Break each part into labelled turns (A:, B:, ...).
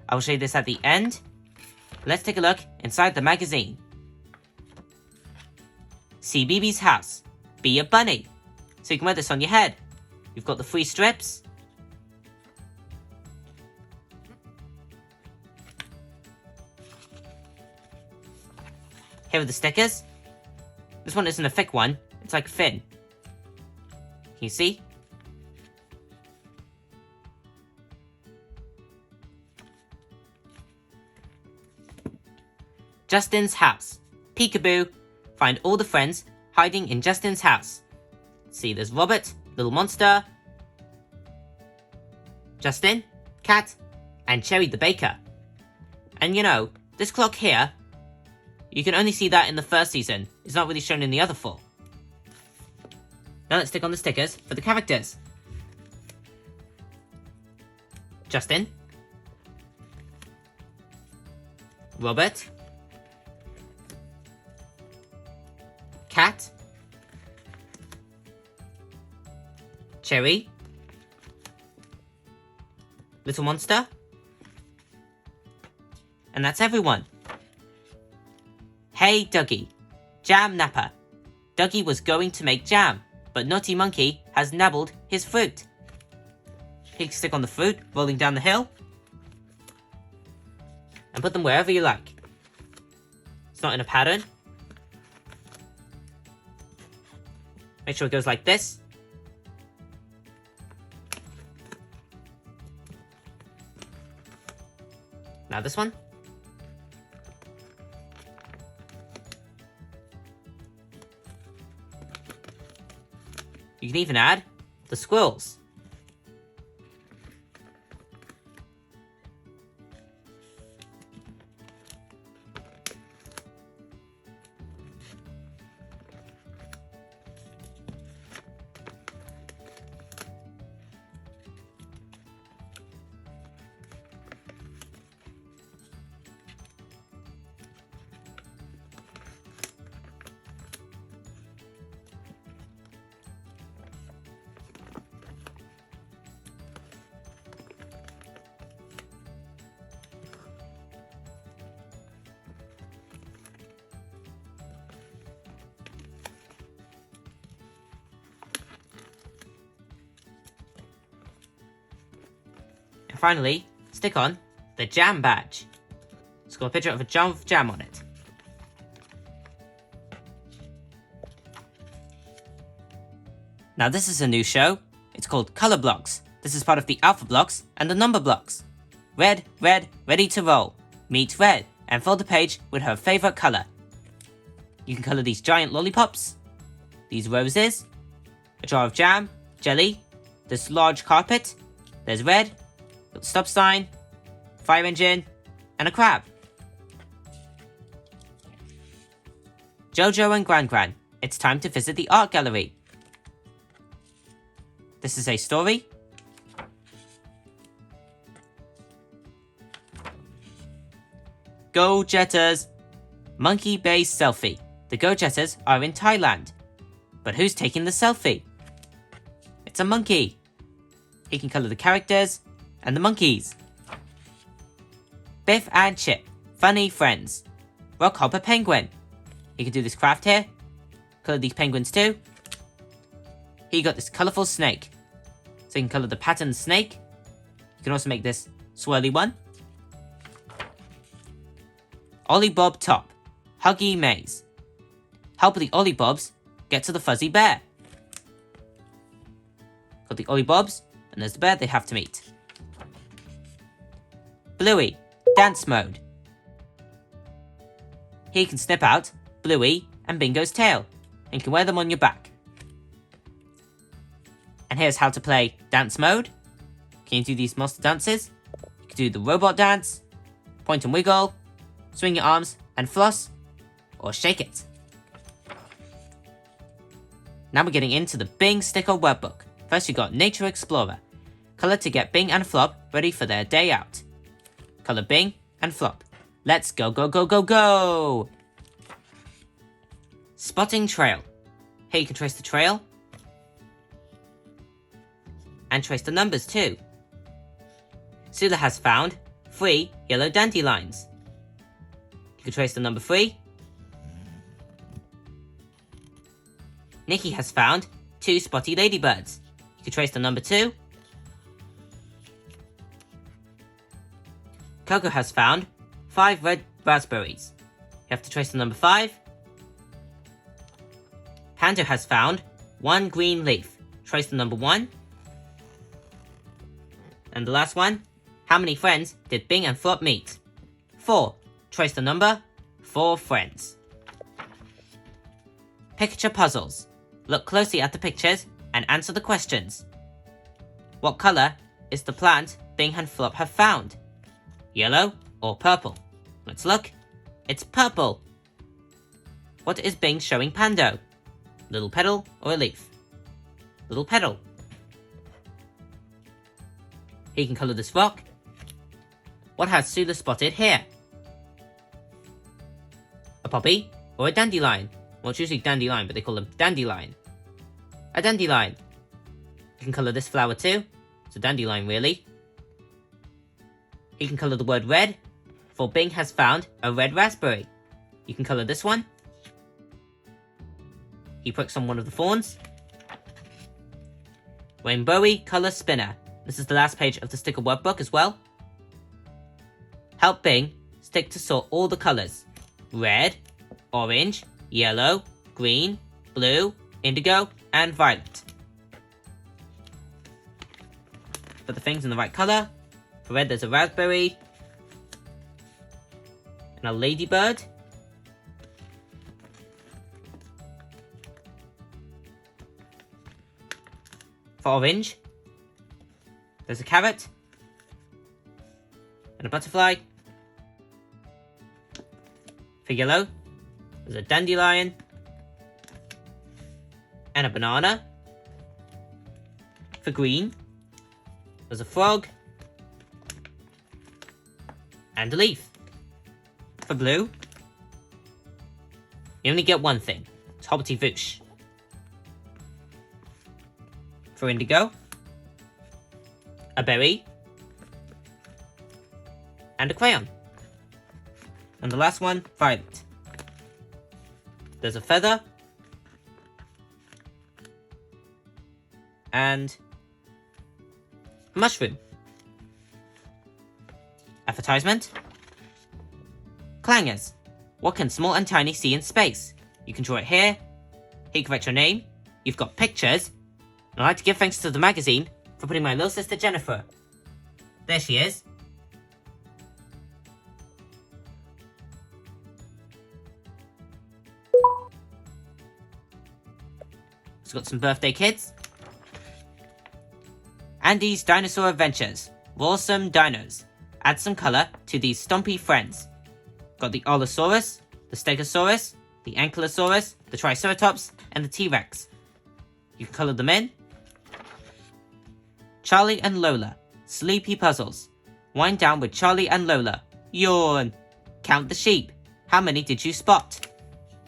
A: I will show you this at the end. Let's take a look inside the magazine. CBeebies house. Be a bunny. So you can wear this on your head. You've got the 3 strips. Here are the stickers. This one isn't a thick one, it's like thin. Can you see? Justin's house. Peekaboo. Find all the friends hiding in Justin's house. See, there's Robert, Little Monster, Justin, Cat, and Cherry the Baker. And you know, this clock here, you can only see that in the first season. It's not really shown in the other 4. Now let's stick on the stickers for the characters. Justin, Robert, Cat, Cherry, Little Monster, and that's everyone. Hey Dougie, Jam Napper. Dougie was going to make jam, but Naughty Monkey has nabbled his fruit. You can stick on the fruit rolling down the hill and put them wherever you like. It's not in a pattern. Make sure it goes like this. Now this one. You can even add the squirrels. And finally, stick on the jam badge. It's got a picture of a jar of jam on it. Now this is a new show. It's called Color Blocks. This is part of the Alpha Blocks and the Number Blocks. Red, red, ready to roll. Meet red and fill the page with her favorite color. You can color these giant lollipops, these roses, a jar of jam, jelly, this large carpet, there's red, got the stop sign, fire engine, and a crab. Jojo and Gran Gran, it's time to visit the art gallery. This is a story. Go Jetters! Monkey based selfie. The Go Jetters are in Thailand. But who's taking the selfie? It's a monkey. He can color the characters and the monkeys. Biff and Chip, funny friends. Rockhopper Penguin. He can do this craft here. Color these penguins too. Here you got this colourful snake. So you can colour the patterned snake. You can also make this swirly one. Ollie Bob Top. Huggy Maze. Help the Ollie Bobs get to the fuzzy bear. Got the Ollie Bobs, and there's the bear they have to meet. Bluey, dance mode. Here you can snip out Bluey and Bingo's tail, and you can wear them on your back. And here's how to play dance mode. Can you do these monster dances? You can do the robot dance, point and wiggle, swing your arms and floss, or shake it. Now we're getting into the Bing sticker workbook. First you got Nature Explorer. Color to get Bing and Flop ready for their day out. Color Bing and Flop. Let's go, go, go, go, go! Spotting Trail. Here you can trace the trail. And trace the numbers too. Sula has found 3 yellow dandelions. You can trace the number 3. Nikki has found 2 spotty ladybirds. You can trace the number 2. Coco has found 5 red raspberries. You have to trace the number 5. Pando has found 1 green leaf. Trace the number 1. And the last one, how many friends did Bing and Flop meet? 4. Trace the number, 4 friends. Picture puzzles. Look closely at the pictures and answer the questions. What colour is the plant Bing and Flop have found? Yellow or purple? Let's look. It's purple. What is Bing showing Pando? Little petal or a leaf? Little petal. He can colour this rock. What has Sula spotted here? A poppy or a dandelion? Well, it's usually dandelion, but they call them dandelion. A dandelion. You can colour this flower too. It's a dandelion, really. He can colour the word red, for Bing has found a red raspberry. You can colour this one. He pricks on one of the thorns. Rainbowy colour spinner. This is the last page of the sticker workbook as well. Help Bing stick to sort all the colours. Red, orange, yellow, green, blue, indigo, and violet. Put the things in the right colour. For red there's a raspberry. And a ladybird. For orange, there's a carrot. And a butterfly. For yellow, there's a dandelion. And a banana. For green, there's a frog. And a leaf. For blue, you only get one thing. It's Hobbity Voosh. For indigo, a berry, and a crayon. And the last one, violet. There's a feather, and a mushroom. Advertisement. Clangers. What can small and tiny see in space? You can draw it here. Here you can write your name. You've got pictures. And I'd like to give thanks to the magazine for putting my little sister Jennifer. There she is. It's got some birthday kids. Andy's Dinosaur Adventures. Awesome dinos. Add some colour to these stompy friends. Got the Allosaurus, the Stegosaurus, the Ankylosaurus, the Triceratops, and the T-Rex. You can colour them in. Charlie and Lola. Sleepy puzzles. Wind down with Charlie and Lola. Yawn. Count the sheep. How many did you spot?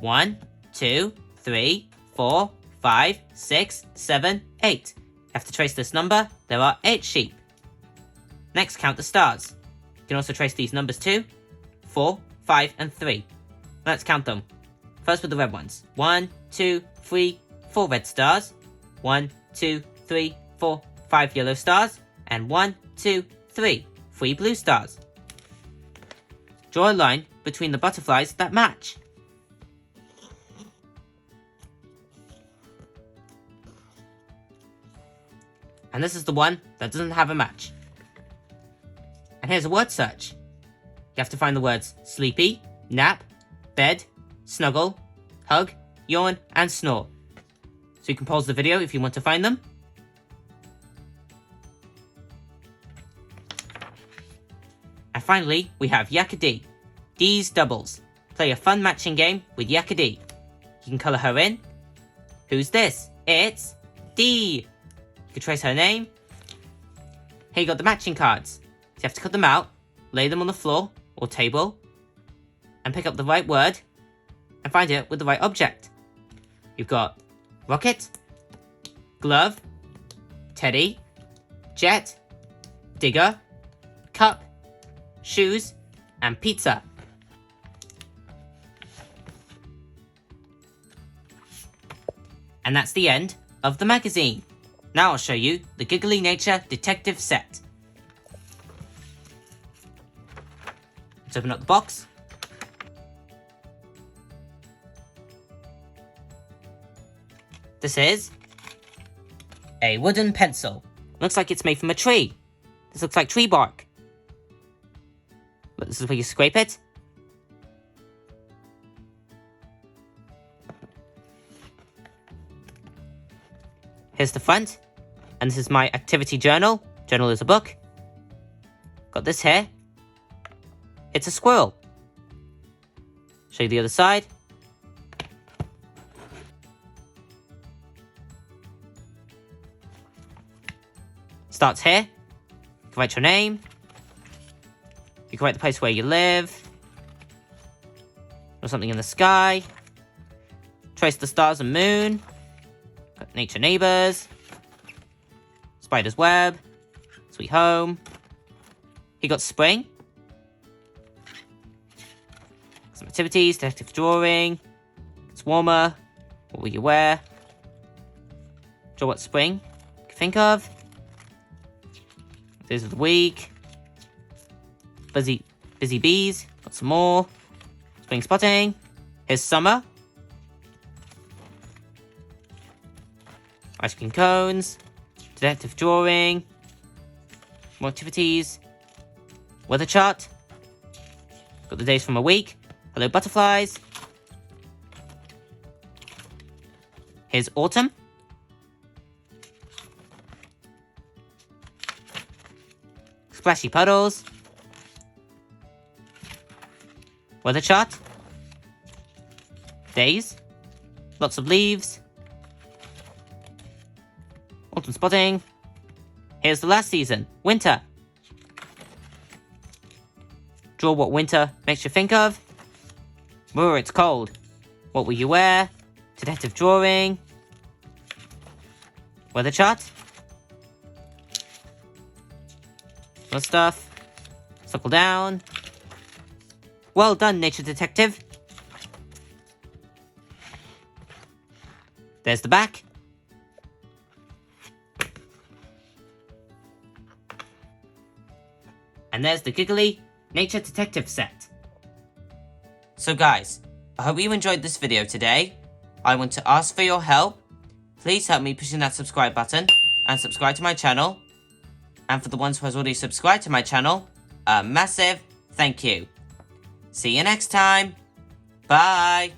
A: 1, 2, 3, 4, 5, 6, 7, 8. You have to trace this number. There are 8 sheep. Next, count the stars. You can also trace these numbers too. 4, 5, and 3. Let's count them. First with the red ones. 1, 2, 3, 4 red stars. 1, 2, 3, 4, 5 yellow stars. And 1, 2, 3, 3 blue stars. Draw a line between the butterflies that match. And this is the one that doesn't have a match. And here's a word search. You have to find the words sleepy, nap, bed, snuggle, hug, yawn, and snore. So you can pause the video if you want to find them. And finally, we have Yakadee. D's doubles. Play a fun matching game with Yakadee. You can colour her in. Who's this? It's D. You can trace her name. Here you got the matching cards. So you have to cut them out, lay them on the floor or table, and pick up the right word and find it with the right object. You've got rocket, glove, teddy, jet, digger, cup, shoes, and pizza. And that's the end of the magazine. Now I'll show you the Giggly Nature Detective set. Let's open up the box. This is a wooden pencil. Looks like it's made from a tree. This looks like tree bark. Look, this is where you scrape it. Here's the front, and this is my activity journal. Journal is a book. Got this here. It's a squirrel. Show you the other side. Starts here. You can write your name. You can write the place where you live. Or something in the sky. Trace the stars and moon. Got nature neighbors. Spider's web. Sweet home. You got spring. Some activities, detective drawing. It's warmer. What will you wear? Draw what spring you can think of. Days of the week. Busy bees. Got some more. Spring spotting. Here's summer. Ice cream cones. Detective drawing. More activities. Weather chart. Got the days from a week. Hello butterflies. Here's autumn. Splashy puddles. Weather chart. Days. Lots of leaves. Autumn spotting. Here's the last season. Winter. Draw what winter makes you think of. It's cold. What will you wear? Detective drawing. Weather chart. More stuff. Circle down. Well done, Nature Detective. There's the back. And there's the Giggly Nature Detective set. So guys, I hope you enjoyed this video today. I want to ask for your help. Please help me pushing that subscribe button and subscribe to my channel. And for the ones who has already subscribed to my channel, a massive thank you. See you next time. Bye.